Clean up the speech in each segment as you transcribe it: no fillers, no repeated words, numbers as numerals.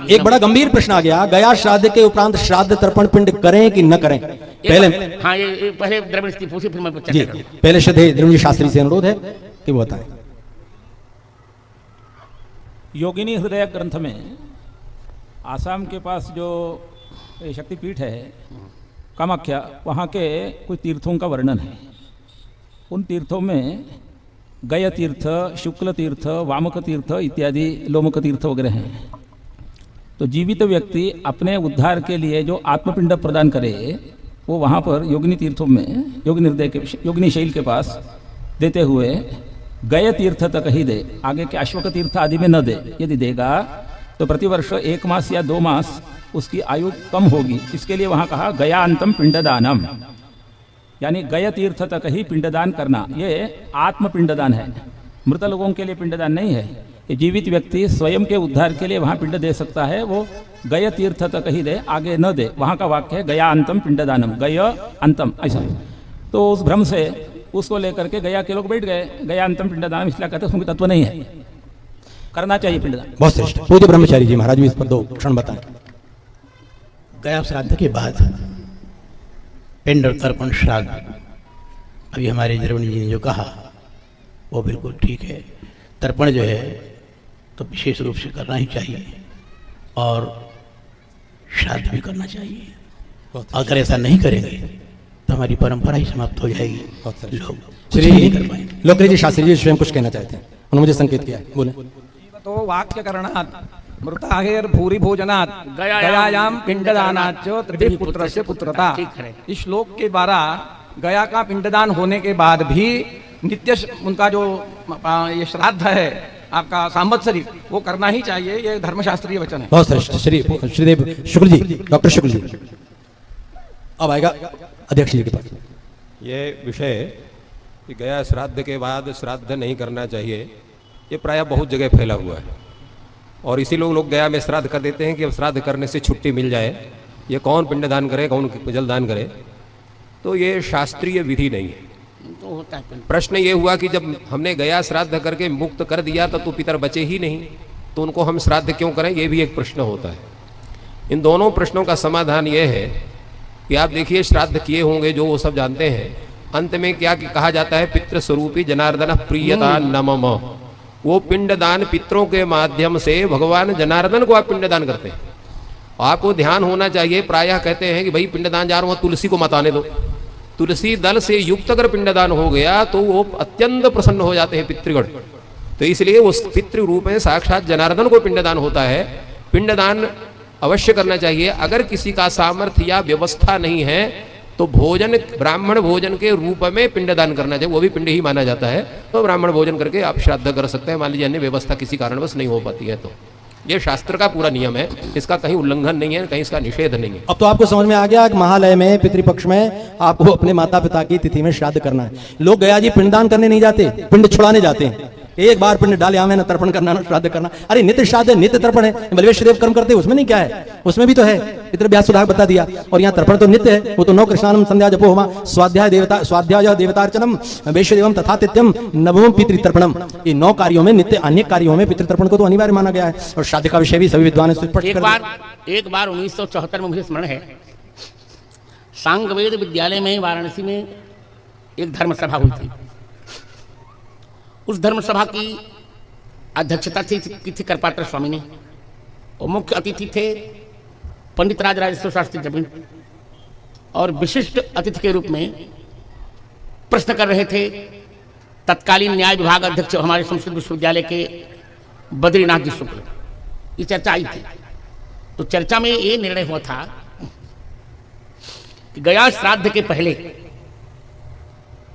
एक बड़ा गंभीर प्रश्न आ गया, गया श्राद्ध के उपरांत श्राद्ध तर्पण पिंड करें कि न करें? पहले हाँ, ये पहले द्रविड़ की पूछी, फिर मैं जी, पहले श्रद्धेय द्रविड़ शास्त्री से अनुरोध है कि वो बताएं। योगिनी हृदय ग्रंथ में आसाम के पास जो शक्तिपीठ है कामाख्या, वहाँ के कुछ तीर्थों का वर्णन है। उन तीर्थों में गय तीर्थ, शुक्ल तीर्थ, वामक तीर्थ इत्यादि लोमक तीर्थ वगैरह हैं। तो जीवित व्यक्ति अपने उद्धार के लिए जो आत्मपिंड प्रदान करे वो वहाँ पर योगिनी तीर्थों में योगिनी हृदय के योगिनी शैल के पास देते हुए गय तीर्थ तक ही दे, आगे के अश्वक तीर्थ आदि में न दे। यदि देगा तो प्रतिवर्ष 1 मास या 2 मास उसकी आयु कम होगी। इसके लिए वहाँ कहा गयान्तम पिंडदानम, यानी गय तीर्थ तक ही पिंडदान करना। ये आत्म पिंडदान है, मृत लोगों के लिए पिंडदान नहीं है। ये जीवित व्यक्ति स्वयं के उद्धार के लिए वहाँ पिंड दे सकता है, वो गय तीर्थ तक ही दे, आगे न दे। वहाँ का वाक्य है गयान्तम पिंडदानम, गय अंतम, ऐसा। तो उस भ्रम से उसको लेकर के गया के लोग बैठ गए, गयान्तम पिंडदानम इसलिए कहते हैं, उसमें तत्व नहीं है, करना चाहिए पिंडदान। बहुत श्रेष्ठ। पूज्य ब्रह्मचारी जी महाराज भी इस पर 2 क्षण बताएं। गया श्राद्ध के बाद पिंड और तर्पण श्राद्ध, अभी हमारे द्रविड़ जी ने जो कहा वो बिल्कुल ठीक है। तर्पण जो है तो विशेष रूप से करना ही चाहिए और श्राद्ध भी करना चाहिए। अगर ऐसा नहीं करेंगे तो हमारी परंपरा ही समाप्त हो जाएगी, लोग श्री नहीं कर पाएंगे। लोकरे जी शास्त्री जी स्वयं कुछ कहना चाहते हैं, उन्होंने मुझे संकेत किया है, बोले। तो वाक्य करणात् मृताहेर भूरि भोजनात् गयायाम पिंडदानाच्च तृतीय पुत्रस्य पुत्रता। इस श्लोक के द्वारा गया का पिंडदान होने के बाद भी नित्य उनका जो ये श्राद्ध है आपका सांवत्सरिक, वो करना ही चाहिए। ये धर्मशास्त्रीय वचन है। बहुत श्रेष्ठ। श्रीदेव शुक्ल जी, डॉक्टर शुक्ल जी, अब आएगा अध्यक्ष जी के पास। ये विषय कि गया श्राद्ध के बाद श्राद्ध नहीं करना चाहिए, ये प्रायः बहुत जगह फैला हुआ है और इसी लोग गया में श्राद्ध कर देते हैं कि अब श्राद्ध करने से छुट्टी मिल जाए। ये कौन पिंडदान करे, कौन जलदान करे, तो ये शास्त्रीय विधि नहीं है। तो होता है प्रश्न ये हुआ कि जब हमने गया श्राद्ध करके मुक्त कर दिया तब तो पितर बचे ही नहीं, तो उनको हम श्राद्ध क्यों करें, ये भी एक प्रश्न होता है। इन दोनों प्रश्नों का समाधान ये है कि आप देखिए श्राद्ध किए होंगे जो वो सब जानते हैं, अंत में क्या कहा जाता है, पितृस्वरूपी जनार्दन प्रियता नमम। वो पिंडदान पितरों के माध्यम से भगवान जनार्दन को आप पिंडदान करते हैं। आपको ध्यान होना चाहिए, प्रायः कहते हैं कि भाई पिंडदान जा रहा हूँ, तुलसी को मत आने दो। तुलसी दल से युक्त अगर पिंडदान हो गया तो वो अत्यंत प्रसन्न हो जाते हैं पितृगण। तो इसलिए उस पितृ रूप में साक्षात जनार्दन को पिंडदान होता है। पिंडदान अवश्य करना चाहिए। अगर किसी का सामर्थ्य या व्यवस्था नहीं है तो भोजन, ब्राह्मण भोजन के रूप में पिंडदान करना चाहिए, वो भी पिंड ही माना जाता है। तो ब्राह्मण भोजन करके आप श्राद्ध कर सकते हैं। मान लीजिए अन्य व्यवस्था किसी कारणवश नहीं हो पाती है, तो ये शास्त्र का पूरा नियम है, इसका कहीं उल्लंघन नहीं है, कहीं इसका निषेध नहीं है। अब तो आपको समझ में आ गया कि महालय में पितृपक्ष में आपको अपने माता पिता की तिथि में श्राद्ध करना है। लोग गया जी पिंडदान करने नहीं जाते, पिंड छुड़ाने जाते हैं। एक बार पिंड डाले आवे ना तर्पण करना ना श्राद्ध करना। अरे नित्य श्राद्ध है, नित्य तर्पण है, बलवेश देव कर्म करते हैं, उसमें नहीं क्या है, उसमें भी तो है। पितृ व्यास सुधार बता दिया। और यहाँ तर्पण तो नित्य है, वो तो 9 कृष्णानम संध्या जपो होमा स्वाध्याय देवतार्चनम वैश्य देवम तथा तिथ्यम नवम पितृतर्पणम। ये 9 कार्यों में नित्य अन्य कार्यों में पितृतर्पण को तो अनिवार्य माना गया है। और श्राद्ध का विषय भी सभी विद्वान एक बार 1974 में मुझे स्मरण है, सांगवेद विद्यालय में वाराणसी में एक धर्म सभा हुई थी। उस धर्म सभा की अध्यक्षता थी करपात्र स्वामी ने और मुख्य अतिथि थे पंडित राजराजेश्वर शास्त्री जमीन, और विशिष्ट अतिथि के रूप में प्रश्न कर रहे थे तत्कालीन न्याय विभाग अध्यक्ष हमारे संस्कृत विश्वविद्यालय के बद्रीनाथ जी शुक्ल। ये चर्चा आई थी, तो चर्चा में ये निर्णय हुआ था कि गया श्राद्ध के पहले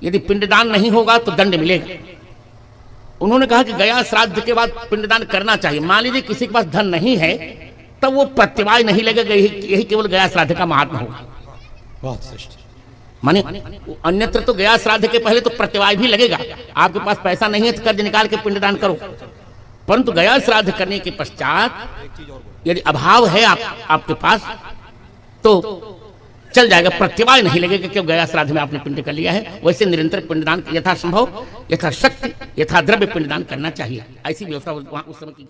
यदि पिंडदान नहीं होगा तो दंड मिलेगा। उन्होंने कहा कि गया श्राद्ध के बाद पिंडदान करना चाहिए। मान लीजिए किसी के पास धन नहीं है तब वो प्रत्यवाय नहीं लगेगा, यही केवल गया श्राद्ध का महात्मा होगा। बहुत श्रेष्ठ। माने अन्यत्र तो गया श्राद्ध के पहले तो प्रत्यवाय भी लगेगा। आपके पास पैसा नहीं है तो कर्ज निकाल के पिंडदान करो, परंतु गया श्राद्ध करने के पश्चात यदि अभाव है आपके पास तो चल जाएगा, प्रत्यवाय नहीं लगेगा क्यों गया श्राद्ध में आपने पिंड कर लिया है। वैसे निरंतर पिंडदान यथासंभव, यथाशक्ति, यथा द्रव्य पिंडदान करना चाहिए। ऐसी व्यवस्था उस समय की।